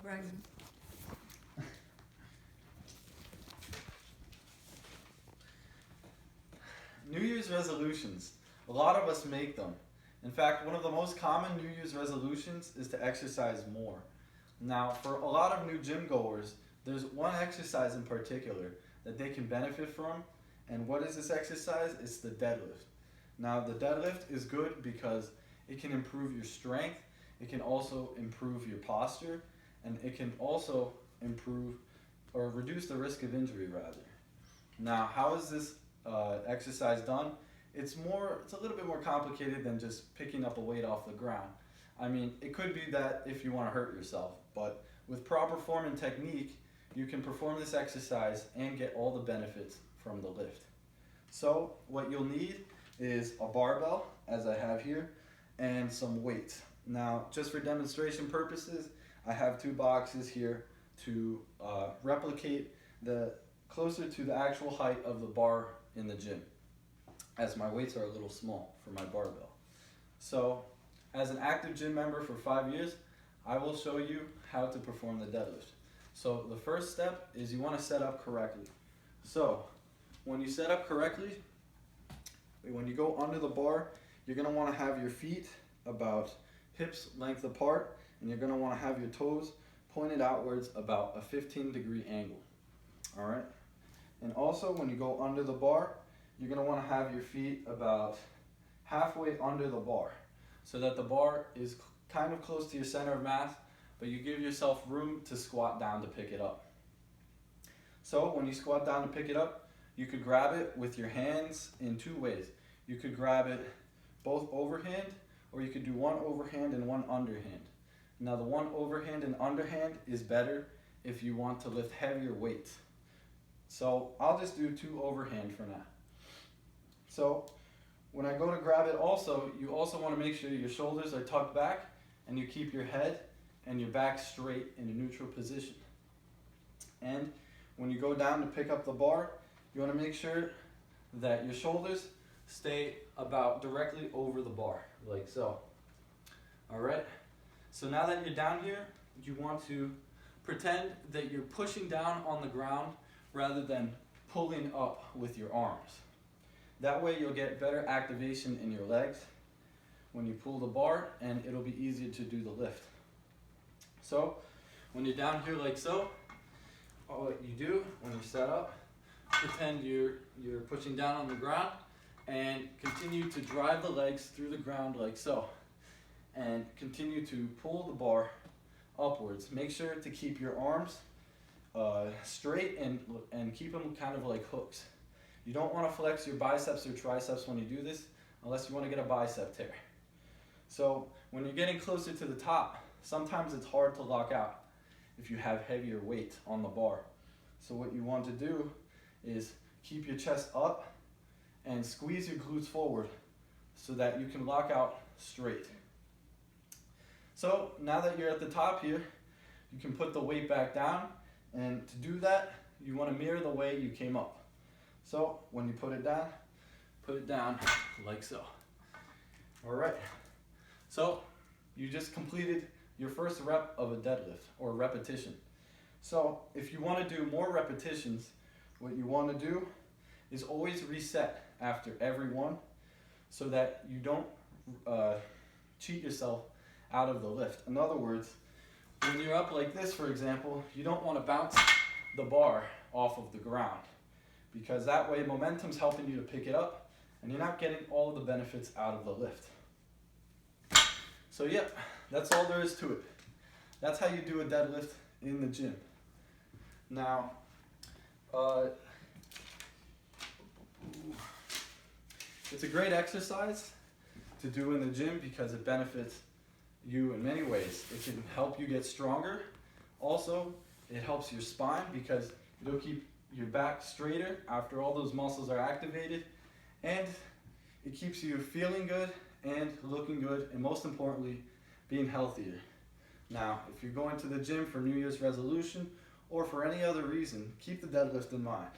Brian. New Year's resolutions. A lot of us make them. In fact, one of the most common New Year's resolutions is to exercise more. Now, for a lot of new gym goers, there's one exercise in particular that they can benefit from. And what is this exercise? It's the deadlift. Now, the deadlift is good because it can improve your strength, it can also improve your posture, and it can also improve or reduce the risk of injury rather. Now, how is this exercise done? It's a little bit more complicated than just picking up a weight off the ground. I mean, it could be that if you want to hurt yourself, but with proper form and technique, you can perform this exercise and get all the benefits from the lift. So what you'll need is a barbell, as I have here, and some weights. Now, just for demonstration purposes, I have two boxes here to replicate closer to the actual height of the bar in the gym, as my weights are a little small for my barbell. So, as an active gym member for 5 years, I will show you how to perform the deadlift. So the first step is you want to set up correctly. So when you set up correctly, when you go under the bar, you're going to want to have your feet about hips length apart, and you're going to want to have your toes pointed outwards about a 15-degree angle. All right? And also when you go under the bar, you're going to want to have your feet about halfway under the bar so that the bar is kind of close to your center of mass, but you give yourself room to squat down to pick it up. So when you squat down to pick it up, you could grab it with your hands in two ways. You could grab it both overhand, or you could do one overhand and one underhand. Now the one overhand and underhand is better if you want to lift heavier weights. So I'll just do two overhand for now. So when I go to grab it also, you also want to make sure your shoulders are tucked back and you keep your head and your back straight in a neutral position. And when you go down to pick up the bar, you want to make sure that your shoulders stay about directly over the bar, like so. All right? So now that you're down here, you want to pretend that you're pushing down on the ground rather than pulling up with your arms. That way you'll get better activation in your legs when you pull the bar, and it'll be easier to do the lift. So when you're down here like so, all that you do when you're set up, pretend you're pushing down on the ground and continue to drive the legs through the ground like so. And continue to pull the bar upwards. Make sure to keep your arms straight and keep them kind of like hooks. You don't want to flex your biceps or triceps when you do this unless you want to get a bicep tear. So when you're getting closer to the top, sometimes it's hard to lock out if you have heavier weight on the bar. So what you want to do is keep your chest up and squeeze your glutes forward so that you can lock out straight. So now that you're at the top here, you can put the weight back down, and to do that, you want to mirror the way you came up. So when you put it down like so. All right. So you just completed your first rep of a deadlift or repetition. So if you want to do more repetitions, what you want to do is always reset after every one so that you don't cheat yourself out of the lift. In other words, when you're up like this, for example, you don't want to bounce the bar off of the ground, because that way momentum's helping you to pick it up and you're not getting all of the benefits out of the lift. So yep, that's all there is to it. That's how you do a deadlift in the gym. Now, it's a great exercise to do in the gym because it benefits you in many ways. It can help you get stronger. Also, it helps your spine because it'll keep your back straighter after all those muscles are activated, and it keeps you feeling good and looking good, and most importantly, being healthier. Now, if you're going to the gym for New Year's resolution or for any other reason, keep the deadlift in mind.